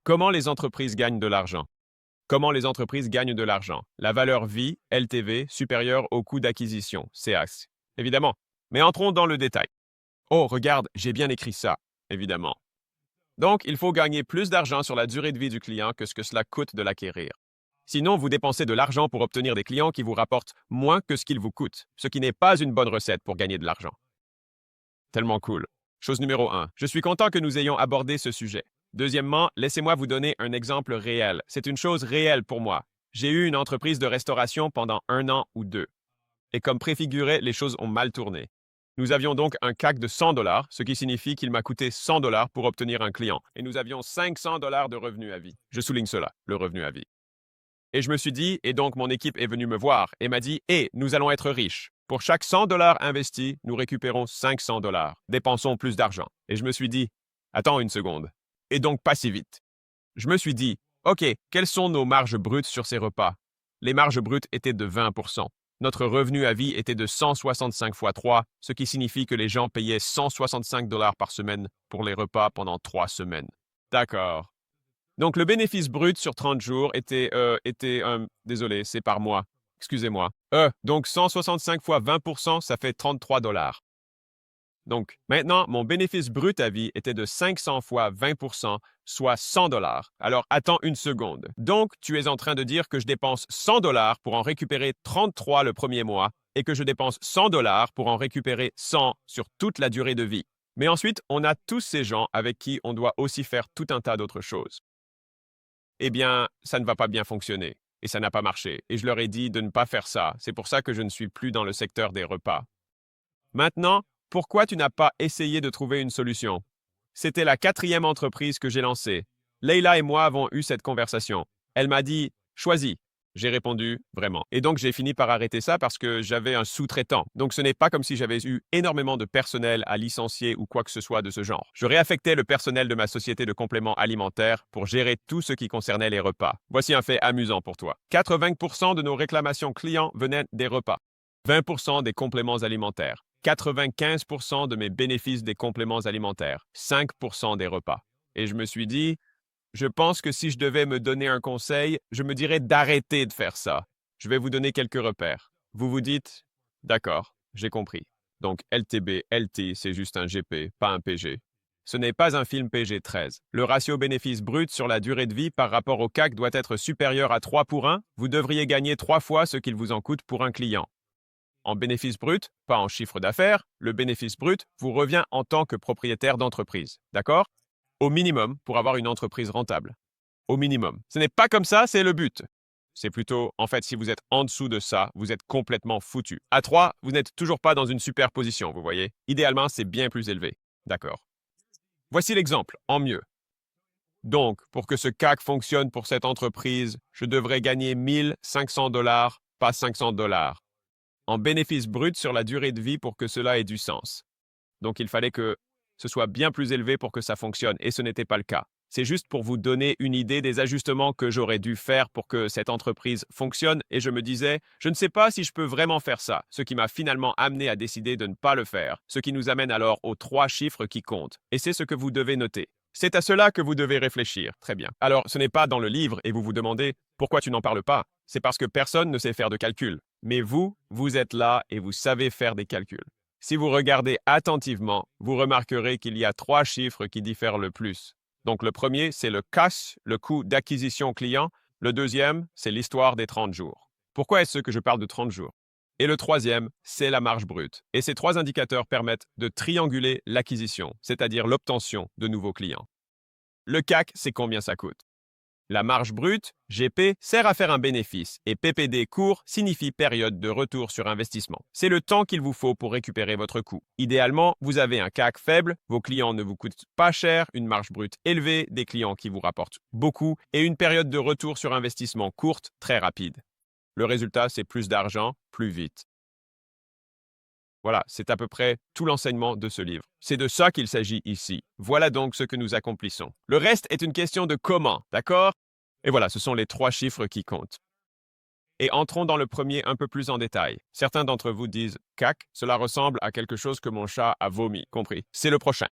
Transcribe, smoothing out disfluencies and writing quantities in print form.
Comment les entreprises gagnent de l'argent? Comment les entreprises gagnent de l'argent? La valeur vie, LTV, supérieure au coût d'acquisition, CAC. Évidemment. Mais entrons dans le détail. Oh, regarde, j'ai bien écrit ça. Évidemment. Donc, il faut gagner plus d'argent sur la durée de vie du client que ce que cela coûte de l'acquérir. Sinon, vous dépensez de l'argent pour obtenir des clients qui vous rapportent moins que ce qu'ils vous coûtent, ce qui n'est pas une bonne recette pour gagner de l'argent. Tellement cool. Chose numéro 1. Je suis content que nous ayons abordé ce sujet. Deuxièmement, laissez-moi vous donner un exemple réel. C'est une chose réelle pour moi. J'ai eu une entreprise de restauration pendant 1 an ou 2. Et comme préfiguré, les choses ont mal tourné. Nous avions donc un CAC de $100, ce qui signifie qu'il m'a coûté $100 pour obtenir un client. Et nous avions $500 de revenus à vie. Je souligne cela, le revenu à vie. Et je me suis dit, et donc mon équipe est venue me voir et m'a dit, hé, nous allons être riches. Pour chaque $100 investi, nous récupérons $500. Dépensons plus d'argent. Et je me suis dit, attends une seconde. Et donc pas si vite. Je me suis dit, OK, quelles sont nos marges brutes sur ces repas? Les marges brutes étaient de 20%. Notre revenu à vie était de 165 fois 3, ce qui signifie que les gens payaient $165 par semaine pour les repas pendant 3 semaines. D'accord. Donc le bénéfice brut sur 30 jours désolé, c'est par mois. Excusez-moi. Donc 165 fois 20%, ça fait $33. Donc, maintenant, mon bénéfice brut à vie était de 500 fois 20%, soit $100. Alors, attends une seconde. Donc, tu es en train de dire que je dépense $100 pour en récupérer 33 le premier mois et que je dépense $100 pour en récupérer 100 sur toute la durée de vie. Mais ensuite, on a tous ces gens avec qui on doit aussi faire tout un tas d'autres choses. Eh bien, ça ne va pas bien fonctionner. Et ça n'a pas marché. Et je leur ai dit de ne pas faire ça. C'est pour ça que je ne suis plus dans le secteur des repas. Maintenant, pourquoi tu n'as pas essayé de trouver une solution? C'était la 4e entreprise que j'ai lancée. Leila et moi avons eu cette conversation. Elle m'a dit « Choisis ». J'ai répondu « Vraiment ». Et donc j'ai fini par arrêter ça parce que j'avais un sous-traitant. Donc ce n'est pas comme si j'avais eu énormément de personnel à licencier ou quoi que ce soit de ce genre. Je réaffectais le personnel de ma société de compléments alimentaires pour gérer tout ce qui concernait les repas. Voici un fait amusant pour toi. 80% de nos réclamations clients venaient des repas. 20% des compléments alimentaires. 95% de mes bénéfices des compléments alimentaires, 5% des repas. Et je me suis dit, je pense que si je devais me donner un conseil, je me dirais d'arrêter de faire ça. Je vais vous donner quelques repères. Vous vous dites, d'accord, j'ai compris. Donc LTB, LT, c'est juste un GP, pas un PG. Ce n'est pas un film PG-13. Le ratio bénéfice brut sur la durée de vie par rapport au CAC doit être supérieur à 3 pour 1. Vous devriez gagner 3 fois ce qu'il vous en coûte pour un client. En bénéfice brut, pas en chiffre d'affaires, le bénéfice brut vous revient en tant que propriétaire d'entreprise. D'accord? Au minimum pour avoir une entreprise rentable. Au minimum. Ce n'est pas comme ça, c'est le but. C'est plutôt, en fait, si vous êtes en dessous de ça, vous êtes complètement foutu. À 3, vous n'êtes toujours pas dans une super position, vous voyez? Idéalement, c'est bien plus élevé. D'accord. Voici l'exemple, en mieux. Donc, pour que ce CAC fonctionne pour cette entreprise, je devrais gagner $1 500, pas $500. En bénéfice brut sur la durée de vie pour que cela ait du sens. Donc il fallait que ce soit bien plus élevé pour que ça fonctionne, et ce n'était pas le cas. C'est juste pour vous donner une idée des ajustements que j'aurais dû faire pour que cette entreprise fonctionne, et je me disais, je ne sais pas si je peux vraiment faire ça, ce qui m'a finalement amené à décider de ne pas le faire, ce qui nous amène alors aux 3 chiffres qui comptent, et c'est ce que vous devez noter. C'est à cela que vous devez réfléchir. Très bien. Alors, ce n'est pas dans le livre et vous vous demandez pourquoi tu n'en parles pas. C'est parce que personne ne sait faire de calcul. Mais vous, vous êtes là et vous savez faire des calculs. Si vous regardez attentivement, vous remarquerez qu'il y a 3 chiffres qui diffèrent le plus. Donc le premier, c'est le CAC, le coût d'acquisition client. Le deuxième, c'est l'histoire des 30 jours. Pourquoi est-ce que je parle de 30 jours? Et le troisième, c'est la marge brute. Et ces 3 indicateurs permettent de trianguler l'acquisition, c'est-à-dire l'obtention de nouveaux clients. Le CAC, c'est combien ça coûte. La marge brute, GP, sert à faire un bénéfice et PPD court signifie période de retour sur investissement. C'est le temps qu'il vous faut pour récupérer votre coût. Idéalement, vous avez un CAC faible, vos clients ne vous coûtent pas cher, une marge brute élevée, des clients qui vous rapportent beaucoup et une période de retour sur investissement courte, très rapide. Le résultat, c'est plus d'argent, plus vite. Voilà, c'est à peu près tout l'enseignement de ce livre. C'est de ça qu'il s'agit ici. Voilà donc ce que nous accomplissons. Le reste est une question de comment, d'accord? Et voilà, ce sont les 3 chiffres qui comptent. Et entrons dans le premier un peu plus en détail. Certains d'entre vous disent « CAC, cela ressemble à quelque chose que mon chat a vomi, compris. C'est le prochain.